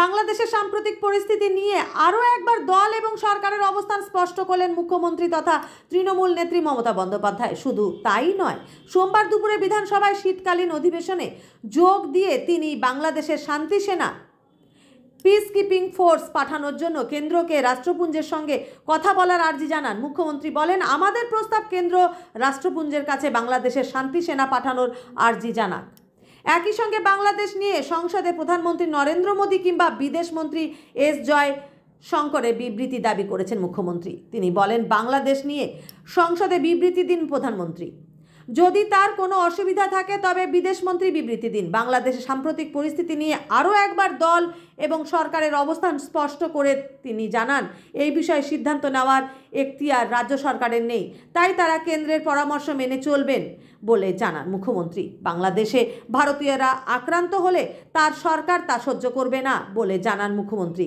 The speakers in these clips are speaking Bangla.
বাংলাদেশের সাম্প্রতিক পরিস্থিতি নিয়ে আরও একবার দল এবং সরকারের অবস্থান স্পষ্ট করলেন মুখ্যমন্ত্রী তথা তৃণমূল নেত্রী মমতা বন্দ্যোপাধ্যায়। শুধু তাই নয়, সোমবার দুপুরে বিধানসভায় শীতকালীন অধিবেশনে যোগ দিয়ে তিনি বাংলাদেশের শান্তি সেনা পিস কিপিং ফোর্স পাঠানোর জন্য কেন্দ্রকে রাষ্ট্রপুঞ্জের সঙ্গে কথা বলার আর্জি জানান। মুখ্যমন্ত্রী বলেন, আমাদের প্রস্তাব কেন্দ্র রাষ্ট্রপুঞ্জের কাছে বাংলাদেশের শান্তি সেনা পাঠানোর আর্জি জানাক। একই সঙ্গে বাংলাদেশ নিয়ে সংসদে প্রধানমন্ত্রী নরেন্দ্র মোদী কিংবা বিদেশমন্ত্রী এস জয়শঙ্করের বিবৃতি দাবি করেছেন মুখ্যমন্ত্রী। তিনি বলেন, বাংলাদেশ নিয়ে সংসদে বিবৃতি দিন প্রধানমন্ত্রী, যদি তার কোনো অসুবিধা থাকে তবে বিদেশমন্ত্রী বিবৃতি দিন। বাংলাদেশের সাম্প্রতিক পরিস্থিতি নিয়ে আরও একবার দল এবং সরকারের অবস্থান স্পষ্ট করে তিনি জানান, এই বিষয়ে সিদ্ধান্ত নেওয়ার এখতিয়ার রাজ্য সরকারের নেই, তাই তারা কেন্দ্রের পরামর্শ মেনে চলবেন বলে জানান মুখ্যমন্ত্রী। বাংলাদেশে ভারতীয়রা আক্রান্ত হলে তার সরকার তা সহ্য করবে না বলে জানান মুখ্যমন্ত্রী।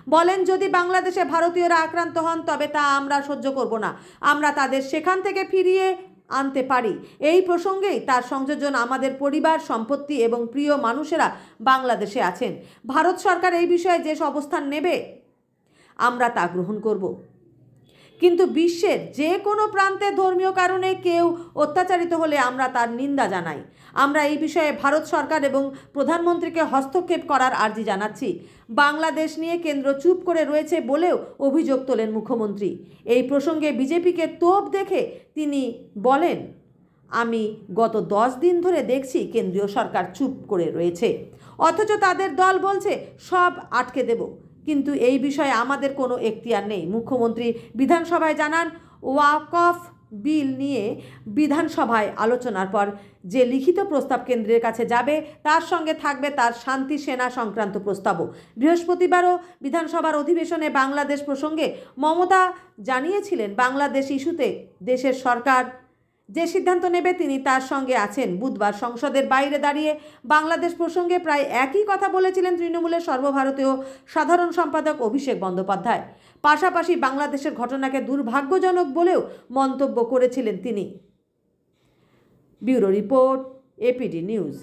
বলেন, যদি বাংলাদেশে ভারতীয়রা আক্রান্ত হন তবে তা আমরা সহ্য করব না, আমরা তাদের সেখান থেকে ফিরিয়ে আনতে পারি। এই প্রসঙ্গেই তার সংযোজন, আমাদের পরিবার, সম্পত্তি এবং প্রিয় মানুষেরা বাংলাদেশে আছেন। ভারত সরকার এই বিষয়ে যে অবস্থান নেবে আমরা তা গ্রহণ করব, কিন্তু বিশ্বের যে কোনো প্রান্তে ধর্মীয় কারণে কেউ অত্যাচারিত হলে আমরা তার নিন্দা জানাই। আমরা এই বিষয়ে ভারত সরকার এবং প্রধানমন্ত্রীকে হস্তক্ষেপ করার আর্জি জানাচ্ছি। বাংলাদেশ নিয়ে কেন্দ্র চুপ করে রয়েছে বলেও অভিযোগ তোলেন মুখ্যমন্ত্রী। এই প্রসঙ্গে বিজেপিকে তোপ দেখে তিনি বলেন, আমি গত 10 দিন ধরে দেখছি কেন্দ্রীয় সরকার চুপ করে রয়েছে, অথচ তাদের দল বলছে সব আটকে দেব, কিন্তু এই বিষয়ে আমাদের কোনো এখতিয়ার নেই। মুখ্যমন্ত্রী বিধানসভায় জানান, ওয়াকফ বিল নিয়ে বিধানসভায় আলোচনার পর যে লিখিত প্রস্তাব কেন্দ্রের কাছে যাবে তার সঙ্গে থাকবে তার শান্তি সেনা সংক্রান্ত প্রস্তাবও। বৃহস্পতিবারও বিধানসভার অধিবেশনে বাংলাদেশ প্রসঙ্গে মমতা জানিয়েছিলেন, বাংলাদেশ ইস্যুতে দেশের সরকার যে সিদ্ধান্ত নেবে তিনি তার সঙ্গে আছেন। বুধবার সংসদের বাইরে দাঁড়িয়ে বাংলাদেশ প্রসঙ্গে প্রায় একই কথা বলেছিলেন তৃণমূলের সর্বভারতীয় সাধারণ সম্পাদক অভিষেক বন্দ্যোপাধ্যায়। পাশাপাশি বাংলাদেশের ঘটনাকে দুর্ভাগ্যজনক বলেও মন্তব্য করেছিলেন তিনি। Bureau report, APD news.